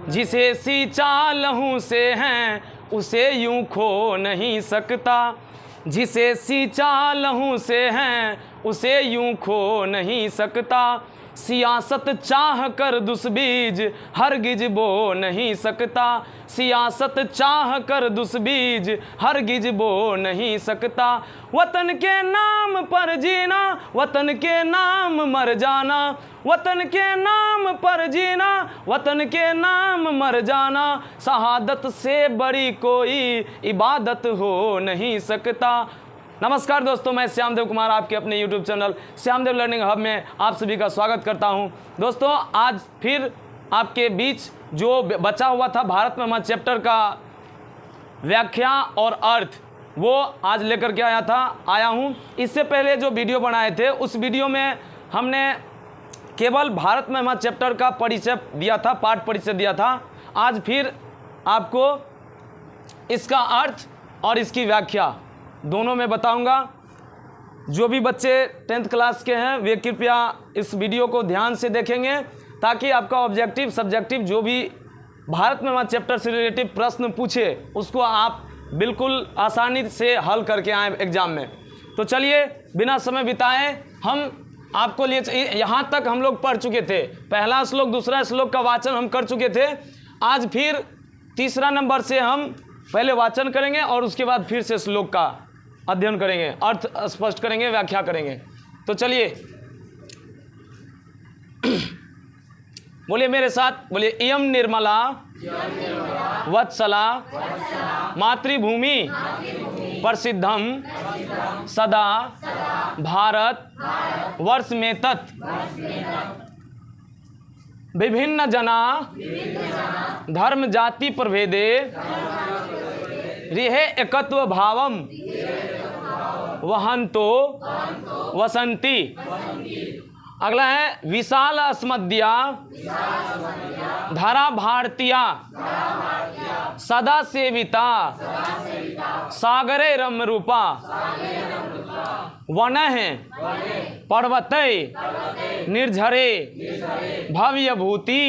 जिसे सींचा लहू से है उसे यूं खो नहीं सकता, जिसे सींचा लहू से है उसे यूं खो नहीं सकता, सियासत चाह कर दुस्बीज हरगिज बो नहीं सकता, सियासत चाह कर दुस्बीज हरगिज बो नहीं सकता, वतन के नाम पर जीना वतन के नाम मर जाना, वतन के नाम पर जीना वतन के नाम मर जाना, शहादत से बड़ी कोई इबादत हो नहीं सकता। नमस्कार दोस्तों, मैं श्यामदेव कुमार आपके अपने YouTube channel Shyamdev learning hub में आप सभी का स्वागत करता हूं। दोस्तों, आज फिर आपके बीच जो बचा हुआ था भारत में चैप्टर का व्याख्या और अर्थ, वो आज लेकर के आया हूं। इससे पहले जो वीडियो बनाए थे उस वीडियो में हमने केवल भारत में चैप्टर का परिचय दिया था, पाठ परिचय दिया था। आज फिर आपको इसका अर्थ और इसकी व्याख्या दोनों में बताऊंगा। जो भी बच्चे 10th क्लास के हैं वे कृपया इस वीडियो को ध्यान से देखेंगे, ताकि आपका ऑब्जेक्टिव सब्जेक्टिव जो भी भारत में चैप्टर से रिलेटिव प्रश्न पूछे उसको आप बिल्कुल आसानी से हल करके आएँ एग्ज़ाम में। तो चलिए बिना समय बिताए हम आपको लिए यहाँ तक हम लोग पढ़ चुके थे। पहला श्लोक दूसरा श्लोक का वाचन हम कर चुके थे। आज फिर तीसरा नंबर से हम पहले वाचन करेंगे और उसके बाद फिर से श्लोक का अध्ययन करेंगे, अर्थ स्पष्ट करेंगे, व्याख्या करेंगे। तो चलिए बोलिए मेरे साथ, बोलिए इयं निर्मला वत्सला मातृभूमि प्रसिद्धम सदा भारत वर्ष में तत् विभिन्न जना धर्म जाति प्रभेदे रिहे एकत्व भावम वहंतो वसंती। अगला है विशाल अस्मद्या धरा भारतीया सदा सेविता सागरे रम रूपा वनः पर्वतै निर्झरे भव्य भूति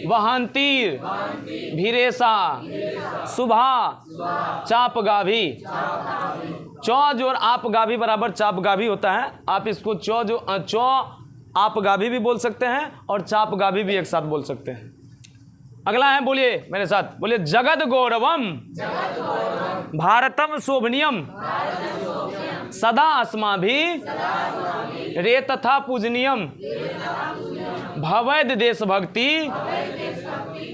वहंतीर भीरेशा शुभा चापगाभी। चौ जो आप गाभी बराबर चाप गाभी होता है। आप इसको चौ आप गाभी भी बोल सकते हैं और चाप गाभी भी एक साथ बोल सकते हैं। अगला है, बोलिए मेरे साथ, बोलिए जगद गौरवम भारतम शोभनीयम सदा अस्माभि रे तथा पूजनीयम भवैद देशभक्ति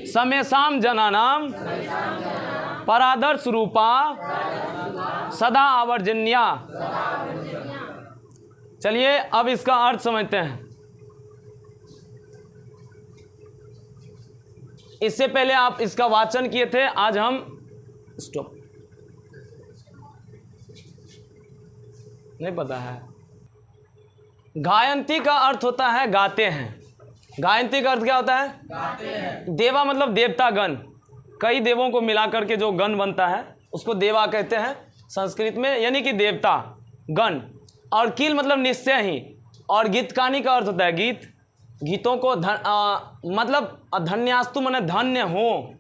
समेषाम जनानाम परादर्श रूपा सदा आवर्जन्या। चलिए अब इसका अर्थ समझते हैं। इससे पहले आप इसका वाचन किए थे, आज हम स्टॉप नहीं पता है। गायंती का अर्थ होता है गाते हैं। गायंती का अर्थ क्या होता है? गाते हैं। देवा मतलब देवता गण, कई देवों को मिलाकर के जो गण बनता है उसको देवा कहते हैं संस्कृत में, यानी कि देवता गण। और कील मतलब निश्चय ही। और गीतकानी का अर्थ होता है गीत। गीतों को मतलब धन्यास्तु माने धन्य हो,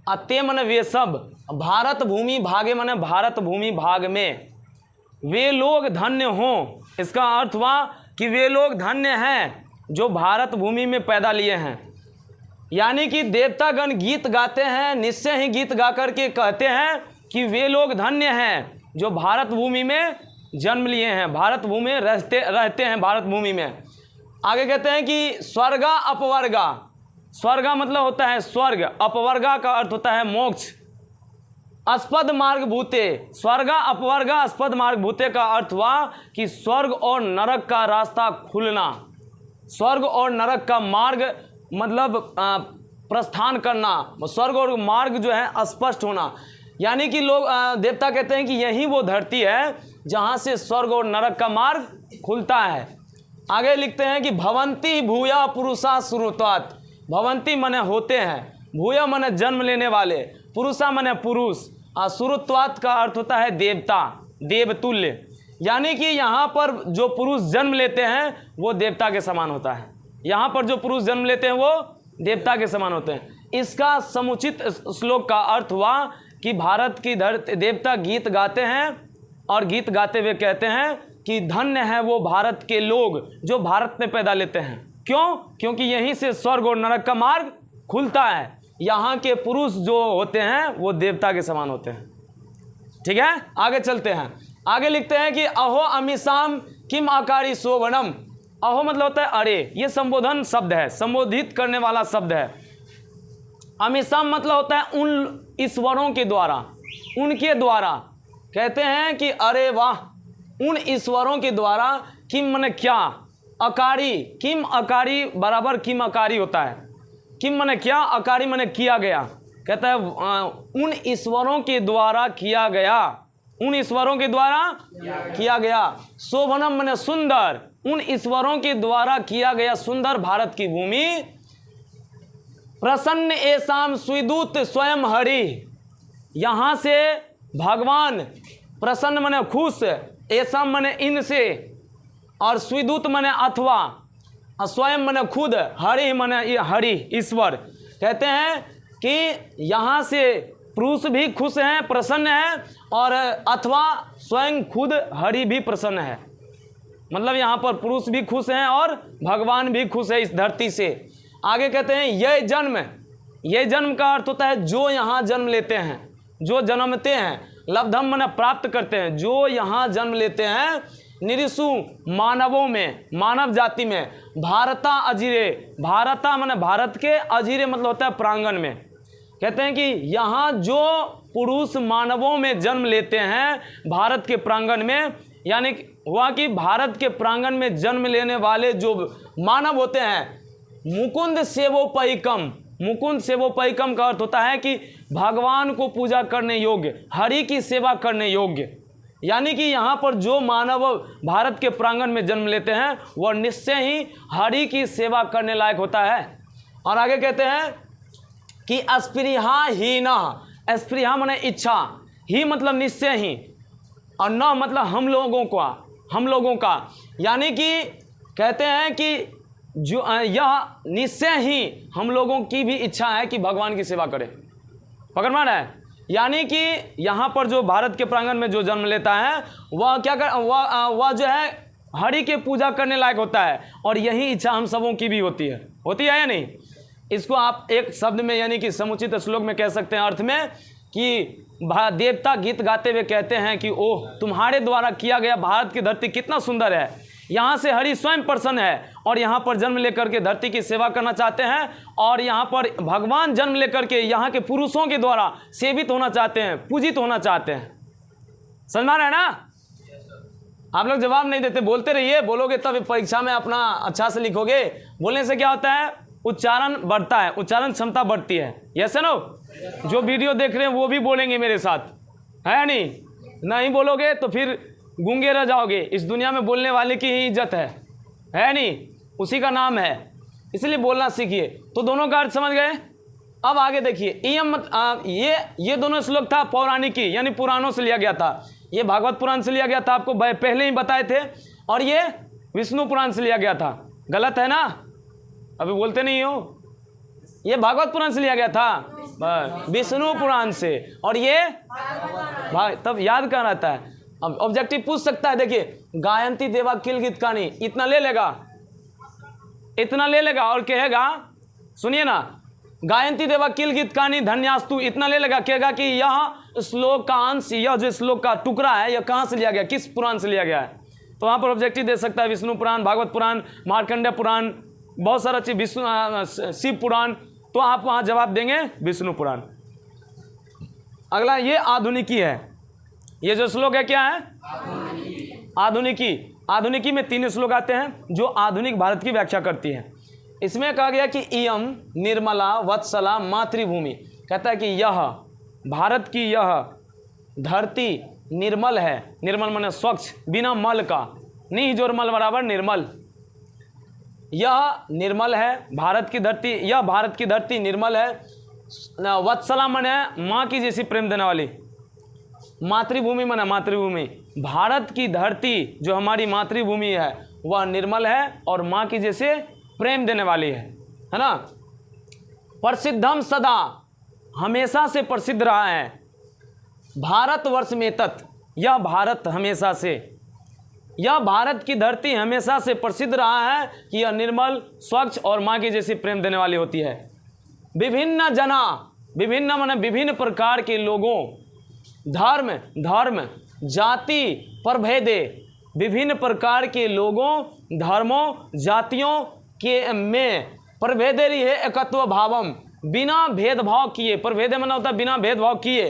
अते माने वे सब, भारत भूमि भागे माने भारत भूमि भाग में वे लोग धन्य हों। इसका अर्थ हुआ कि वे लोग धन्य हैं जो भारत भूमि में पैदा लिए हैं। यानी कि देवतागण गीत गाते हैं, निश्चय ही गीत गा करके कहते हैं कि वे लोग धन्य हैं जो भारत भूमि में जन्म लिए हैं, भारत भूमि में रहते हैं भारत भूमि में। आगे कहते हैं कि स्वर्गा अपवर्गा। स्वर्गा मतलब होता है स्वर्ग, अपवर्गा का अर्थ होता है मोक्ष। अस्पद मार्ग भूते, स्वर्गा अपवर्गा अस्पद मार्ग भूते का अर्थ हुआ कि स्वर्ग और नरक का रास्ता खुलना। स्वर्ग और नरक का मार्ग मतलब प्रस्थान करना, स्वर्ग और मार्ग जो है स्पष्ट होना। यानी कि लोग देवता कहते हैं कि यही वो धरती है जहाँ से स्वर्ग और नरक का मार्ग खुलता है। आगे लिखते हैं कि भवंती भूया पुरुषा श्रुत्वात्। भवंती मने होते हैं, भूया मने जन्म लेने वाले, पुरुषा मने पुरुष, और श्रुत्वात् का अर्थ होता है देवता, देवतुल्य। यानी कि यहाँ पर जो पुरुष जन्म लेते हैं वो देवता के समान होता है। यहाँ पर जो पुरुष जन्म लेते हैं वो देवता के समान होते हैं। इसका समुचित श्लोक का अर्थ हुआ कि भारत की धरती, देवता गीत गाते हैं और गीत गाते हुए कहते हैं कि धन्य है वो भारत के लोग जो भारत में पैदा लेते हैं। क्यों? क्योंकि यहीं से स्वर्ग और नरक का मार्ग खुलता है। यहाँ के पुरुष जो होते हैं वो देवता के समान होते हैं। ठीक है, आगे चलते हैं। आगे लिखते हैं कि अहो अमीसाम किम आकारी शोभनम। अहो मतलब होता है अरे, ये संबोधन शब्द है, संबोधित करने वाला शब्द है। अमीसाम मतलब होता है उन ईश्वरों के द्वारा, उनके द्वारा। कहते हैं कि अरे वाह, उन ईश्वरों के द्वारा। किम मने क्या, अकारी, किम अकारी बराबर किम अकारी होता है। किम मने क्या, अकारी मने किया गया। कहता है उन ईश्वरों के द्वारा किया गया, उन ईश्वरों के द्वारा किया गया। शोभनम मने सुंदर, उन ईश्वरों के द्वारा किया गया सुंदर भारत की भूमि। प्रसन्न एसाम स्विदूत स्वयं हरि। यहाँ से भगवान, प्रसन्न मने खुश, एसाम मने इनसे, और स्विदूत मने अथवा, स्वयं मने खुद, हरि मने हरि ईश्वर। कहते हैं कि यहाँ से पुरुष भी खुश हैं, प्रसन्न हैं, और अथवा स्वयं खुद हरि भी प्रसन्न है। मतलब यहाँ पर पुरुष भी खुश हैं और भगवान भी खुश है इस धरती से। आगे कहते हैं ये जन्म का अर्थ होता है जो यहाँ जन्म लेते हैं, जो जन्मते हैं। लब्धम मने प्राप्त करते हैं, जो यहाँ जन्म लेते हैं। निरिसु मानवों में, मानव जाति में। भारता अजीरे, भारता मने भारत के, अजीरे मतलब होता है प्रांगण में। कहते हैं कि यहाँ जो पुरुष मानवों में जन्म लेते हैं भारत के प्रांगण में, यानी हुआ कि भारत के प्रांगण में जन्म लेने वाले जो मानव होते हैं, मुकुंद सेवोपैकम। मुकुंद सेवोपैकम का अर्थ होता है कि भगवान को पूजा करने योग्य, हरि की सेवा करने योग्य। यानी कि यहाँ पर जो मानव भारत के प्रांगण में जन्म लेते हैं वह निश्चय ही हरि की सेवा करने लायक होता है। और आगे कहते हैं कि अस्पृहा ही न, अस्पृहा माने इच्छा, ही मतलब निश्चय ही, और न मतलब हम लोगों का। यानी कि कहते हैं कि जो यह निश्चय ही हम लोगों की भी इच्छा है कि भगवान की सेवा करें। पकड़ में है। यानी कि यहाँ पर जो भारत के प्रांगण में जो जन्म लेता है वह क्या कर, वह जो है हरि के पूजा करने लायक होता है। और यही इच्छा हम सबों की भी होती है या नहीं। इसको आप एक शब्द में यानी कि समुचित श्लोक में कह सकते हैं अर्थ में कि देवता गीत गाते हुए कहते हैं कि ओह, तुम्हारे द्वारा किया गया भारत की धरती कितना सुंदर है। यहाँ से हरि स्वयं प्रसन्न है और यहाँ पर जन्म लेकर के धरती की सेवा करना चाहते हैं। और यहाँ पर भगवान जन्म लेकर के यहाँ के पुरुषों के द्वारा सेवित होना चाहते हैं, पूजित होना चाहते हैं। समझ में आ रहा है ना? आप लोग जवाब नहीं देते, बोलते रहिए, बोलोगे तब परीक्षा में अपना अच्छा से लिखोगे। बोलने से क्या होता है, उच्चारण बढ़ता है, उच्चारण क्षमता बढ़ती है। Yes no? जो वीडियो देख रहे हैं वो भी बोलेंगे मेरे साथ, है नहीं बोलोगे तो फिर गूंगे रह जाओगे। इस दुनिया में बोलने वाले की ही इज्जत है नहीं, उसी का नाम है, इसलिए बोलना सीखिए। तो दोनों का अर्थ समझ गए। अब आगे देखिए, ये दोनों श्लोक था पौराणिकी, यानी पुराणों से लिया गया था। ये भागवत पुराण से लिया गया था, आपको पहले ही बताए थे। और ये विष्णु पुराण से लिया गया था। गलत है ना? अभी बोलते नहीं हो। ये भागवत पुराण से लिया गया था, विष्णु पुराण से। और ये तब याद कहाँ रहता है। अब ऑब्जेक्टिव पूछ सकता है, देखिए, गायंती देवा किल गीत कहानी, इतना ले लेगा और कहेगा, सुनिए ना, गायंती देवा किल गीत कहानी धन्यास्तु, इतना ले लेगा, कहेगा कि यह श्लोक का अंश, यह जो श्लोक का टुकड़ा है, यह कहाँ से लिया गया, किस पुराण से लिया गया है। तो वहाँ पर ऑब्जेक्टिव दे सकता है विष्णु पुराण, भागवत पुराण, मार्कंडेय पुराण, बहुत सारा चीज, विष्णु शिव पुराण। तो आप वहाँ जवाब देंगे विष्णु पुराण। अगला ये आधुनिकी है। ये जो श्लोक है क्या है? आधुनिकी में 3 श्लोक आते हैं जो आधुनिक भारत की व्याख्या करती है। इसमें कहा गया कि इयम निर्मला वत्सला मातृभूमि। कहता है कि यह भारत की यह धरती निर्मल है। निर्मल माने स्वच्छ, बिना मल का, नहीं जोर मल बराबर निर्मल। यह निर्मल है भारत की धरती, यह भारत की धरती निर्मल है। वत्सला माने माँ की जैसी प्रेम देने वाली। मातृभूमि माने मातृभूमि, भारत की धरती जो हमारी मातृभूमि है वह निर्मल है और माँ की जैसे प्रेम देने वाली है ना। प्रसिद्धम सदा, हमेशा से प्रसिद्ध रहा है। भारतवर्ष में तत्, यह भारत हमेशा से, यह भारत की धरती हमेशा से प्रसिद्ध रहा है कि यह निर्मल, स्वच्छ और माँ की जैसी प्रेम देने वाली होती है। विभिन्न जना, विभिन्न माने विभिन्न प्रकार के लोगों, धर्म जाति प्रभेदे, विभिन्न प्रकार के लोगों, धर्मों, जातियों के में प्रभेदे रही है एकत्व भावम, बिना भेदभाव किए, प्रभेदे माना होता है बिना भेदभाव किए,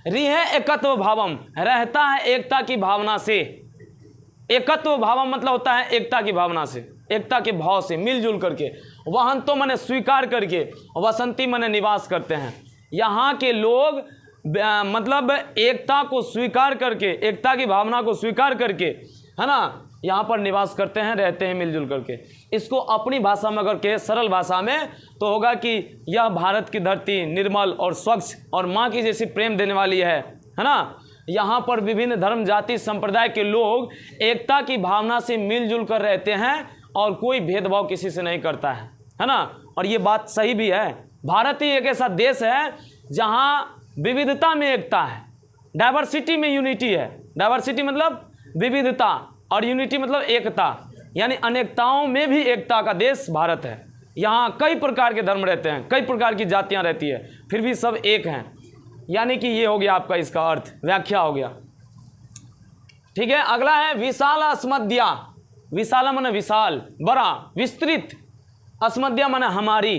रही है एकत्व भावम, रहता है एकता की भावना से। एकत्व भावम मतलब होता है एकता की भावना से, एकता के भाव से, मिलजुल करके। वहंतो माने स्वीकार करके, वसंती माने निवास करते हैं। यहाँ के लोग मतलब एकता को स्वीकार करके, एकता की भावना को स्वीकार करके, है ना, यहाँ पर निवास करते हैं, रहते हैं मिलजुल करके। इसको अपनी भाषा में अगर के सरल भाषा में तो होगा कि यह भारत की धरती निर्मल और स्वच्छ और माँ की जैसी प्रेम देने वाली है ना। यहाँ पर विभिन्न धर्म, जाति, संप्रदाय के लोग एकता की भावना से मिलजुल कर रहते हैं और कोई भेदभाव किसी से नहीं करता है ना। और ये बात सही भी है। भारत ही एक ऐसा देश है जहाँ विविधता में एकता है, डाइवर्सिटी में यूनिटी है। डाइवर्सिटी मतलब विविधता और यूनिटी मतलब एकता, यानी अनेकताओं में भी एकता का देश भारत है। यहाँ कई प्रकार के धर्म रहते हैं, कई प्रकार की जातियाँ रहती है, फिर भी सब एक हैं। यानी कि ये हो गया आपका इसका अर्थ, व्याख्या हो गया। ठीक है, अगला है विशाल अस्मद्या। विशाल माने विशाल, बड़ा, विस्तृत। अस्मद्या माने हमारी,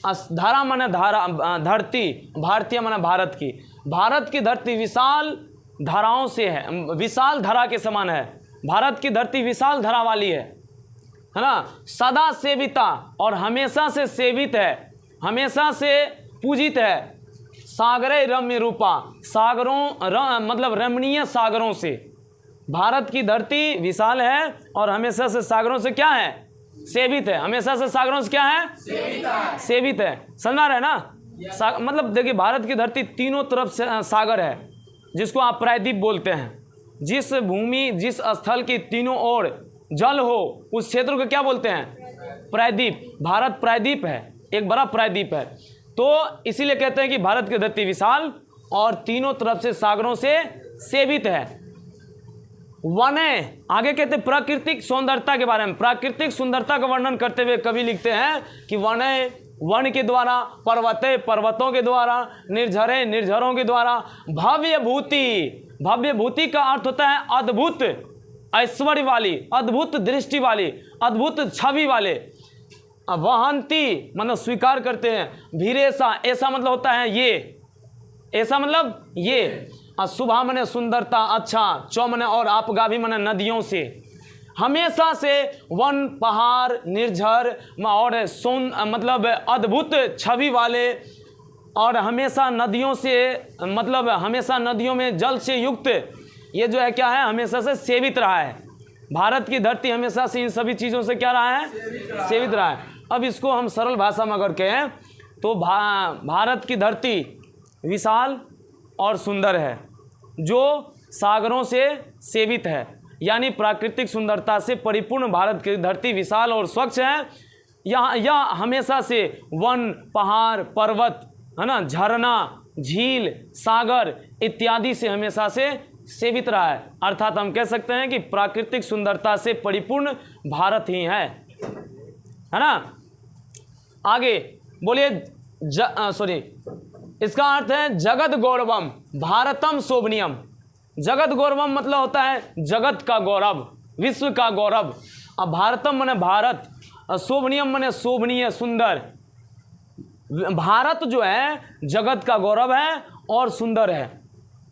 धारा माने धारा, धरती, भारतीय माने भारत की। भारत की धरती विशाल धाराओं से है, विशाल धारा के समान है। भारत की धरती विशाल धारा वाली है ना। सदा सेविता, और हमेशा से सेवित है, हमेशा से पूजित है। सागरे रम्य रूपा, सागरों मतलब रमणीय सागरों से। भारत की धरती विशाल है और हमेशा से सागरों से क्या है, सेवित है। हमेशा से सागरों से क्या है, सेवित है। समझ रहे ना। मतलब देखिए, भारत की धरती तीनों तरफ से सागर है, जिसको आप प्रायद्वीप बोलते हैं। जिस भूमि, जिस स्थल की तीनों ओर जल हो उस क्षेत्र को क्या बोलते हैं, प्रायद्वीप। भारत प्रायद्वीप है, एक बड़ा प्रायद्वीप है। तो इसीलिए कहते हैं कि भारत की धरती विशाल और तीनों तरफ से सागरों से सेवित है। वने, आगे कहते हैं प्राकृतिक सौंदर्यता के बारे में। प्राकृतिक सुंदरता का वर्णन करते हुए कवि लिखते हैं कि वने, वन के द्वारा, पर्वते, पर्वतों के द्वारा, निर्झरे, निर्झरों के द्वारा, भव्य भूति। भव्य भूति का अर्थ होता है अद्भुत ऐश्वर्य वाली, अद्भुत दृष्टि वाली, अद्भुत छवि वाले। वहंती मतलब स्वीकार करते हैं। भीरेसा, ऐसा मतलब होता है ये, ऐसा मतलब ये। शुभा मने सुंदरता, अच्छा। चौ मने और, आपगाभी मने नदियों से। हमेशा से वन, पहाड़, निर्झर और मतलब अद्भुत छवि वाले, और हमेशा नदियों से मतलब हमेशा नदियों में जल से युक्त, ये जो है क्या है, हमेशा से सेवित रहा है। भारत की धरती हमेशा से इन सभी चीज़ों से क्या रहा है, सेवित रहा है। अब इसको हम सरल भाषा में अगर कहें तो भारत की धरती विशाल और सुंदर है, जो सागरों से सेवित है, यानी प्राकृतिक सुंदरता से परिपूर्ण भारत की धरती विशाल और स्वच्छ है। यह हमेशा से वन, पहाड़, पर्वत, है ना, झरना, झील, सागर इत्यादि से हमेशा से सेवित रहा है। अर्थात हम कह सकते हैं कि प्राकृतिक सुंदरता से परिपूर्ण भारत ही है ना। आगे बोलिए, इसका अर्थ है जगत गौरवम भारतम शोभनीयम। जगत गौरवम मतलब होता है जगत का गौरव, विश्व का गौरव। अब भारतम माने भारत, शोभनीयम माने शोभनीय, सुंदर। भारत जो है जगत का गौरव है और सुंदर है।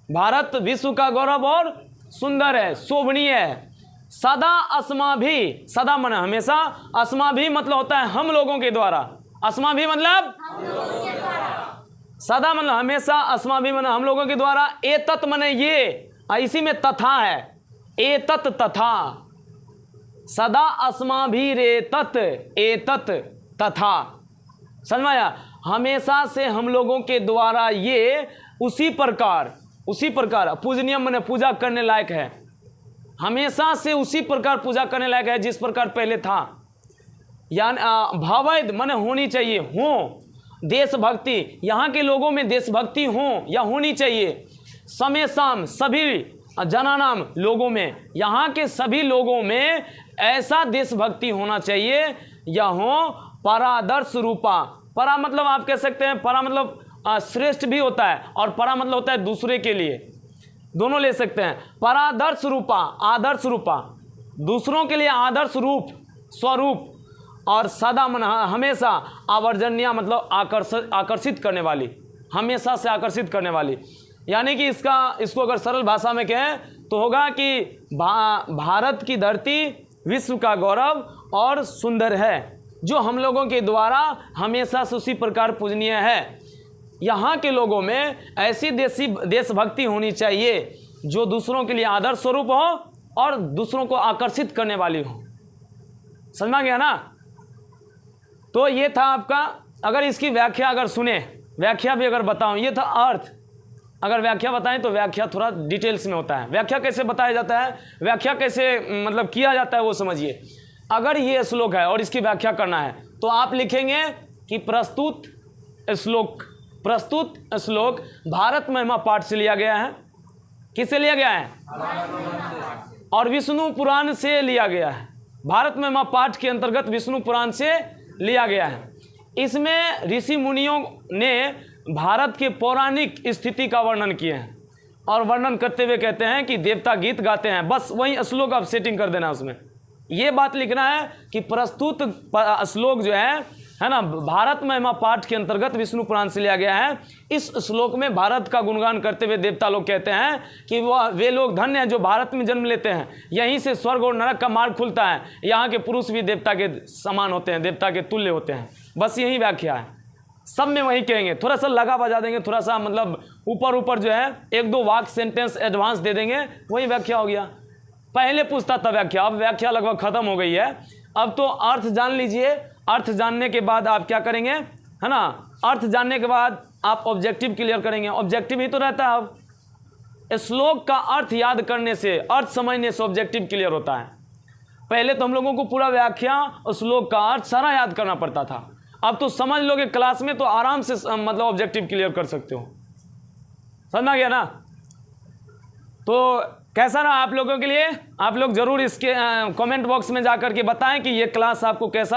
भारत विश्व का गौरव और सुंदर है, शोभनीय है। सदा अस्मा भी, सदा माने हमेशा, अस्मा भी मतलब होता है हम लोगों के द्वारा। अस्मा भी मतलब सदा मतलब हमेशा, अस्मा भी मतलब हम लोगों के द्वारा। एतत माने ये, इसी में तथा है, एतत तथा। सदा अस्मा भी रे तत्, एतत तथा। समझ में आया। हमेशा से हम लोगों के द्वारा ये उसी प्रकार पूजनीय माने पूजा करने लायक है। हमेशा से उसी प्रकार पूजा करने लायक है जिस प्रकार पहले था। यानी भवैध माने होनी चाहिए, हो। देशभक्ति, यहाँ के लोगों में देशभक्ति हो या होनी चाहिए। समय शाम सभी जनानाम लोगों में, यहाँ के सभी लोगों में ऐसा देशभक्ति होना चाहिए। यह परादर्श रूपा, परा मतलब आप कह सकते हैं, परा मतलब श्रेष्ठ भी होता है और परा मतलब होता है दूसरे के लिए, दोनों ले सकते हैं। परादर्श रूपा, आदर्श रूपा, दूसरों के लिए आदर्श रूप स्वरूप, और सदा मन हमेशा आवर्जनीय मतलब आकर्षित करने वाली, हमेशा से आकर्षित करने वाली। यानी कि इसको अगर सरल भाषा में कहें तो होगा कि भारत की धरती विश्व का गौरव और सुंदर है, जो हम लोगों के द्वारा हमेशा से उसी प्रकार पूजनीय है। यहाँ के लोगों में ऐसी देशभक्ति होनी चाहिए जो दूसरों के लिए आदर्श स्वरूप हो और दूसरों को आकर्षित करने वाली हो। समझ में गया ना? तो ये था आपका, अगर इसकी व्याख्या अगर सुने, व्याख्या भी अगर बताऊं, ये था अर्थ। अगर व्याख्या बताएं तो व्याख्या थोड़ा डिटेल्स में होता है। व्याख्या कैसे बताया जाता है, व्याख्या कैसे मतलब किया जाता है वो समझिए। अगर ये श्लोक है और इसकी व्याख्या करना है तो आप लिखेंगे कि प्रस्तुत श्लोक भारत महिमा पाठ से लिया गया है। किससे लिया गया है? और विष्णु पुराण से लिया गया है। भारत महिमा पाठ के अंतर्गत विष्णु पुराण से लिया गया है। इसमें ऋषि मुनियों ने भारत के पौराणिक स्थिति का वर्णन किए हैं और वर्णन करते हुए कहते हैं कि देवता गीत गाते हैं। बस वही श्लोक आप सेटिंग कर देना, उसमें ये बात लिखना है कि प्रस्तुत श्लोक जो है ना, भारत महिमा पाठ के अंतर्गत विष्णु पुराण से लिया गया है। इस श्लोक में भारत का गुणगान करते हुए देवता लोग कहते हैं कि वे लोग धन्य हैं जो भारत में जन्म लेते हैं, यहीं से स्वर्ग और नरक का मार्ग खुलता है, यहाँ के पुरुष भी देवता के समान होते हैं, देवता के तुल्य होते हैं। बस यही व्याख्या है, सब में वही कहेंगे। थोड़ा सा लगा बजा देंगे, थोड़ा सा मतलब ऊपर जो है एक दो वाक्य सेंटेंस एडवांस दे देंगे, वही व्याख्या हो गया। पहले पूछता था व्याख्या, अब व्याख्या लगभग खत्म हो गई है। अब तो अर्थ जान लीजिए। अर्थ जानने के बाद आप क्या करेंगे, है ना, अर्थ जानने के बाद आप ऑब्जेक्टिव क्लियर करेंगे। ऑब्जेक्टिव ही तो रहता है। अब श्लोक का अर्थ याद करने से, अर्थ समझने से ऑब्जेक्टिव क्लियर होता है। पहले तो हम लोगों को पूरा व्याख्या और श्लोक का अर्थ सारा याद करना पड़ता था। अब तो समझ लोगे क्लास में तो आराम से मतलब ऑब्जेक्टिव क्लियर कर सकते हो। समझ गया ना? तो कैसा रहा आप लोगों के लिए? आप लोग जरूर इसके कमेंट बॉक्स में जाकर के बताएं कि ये क्लास आपको कैसा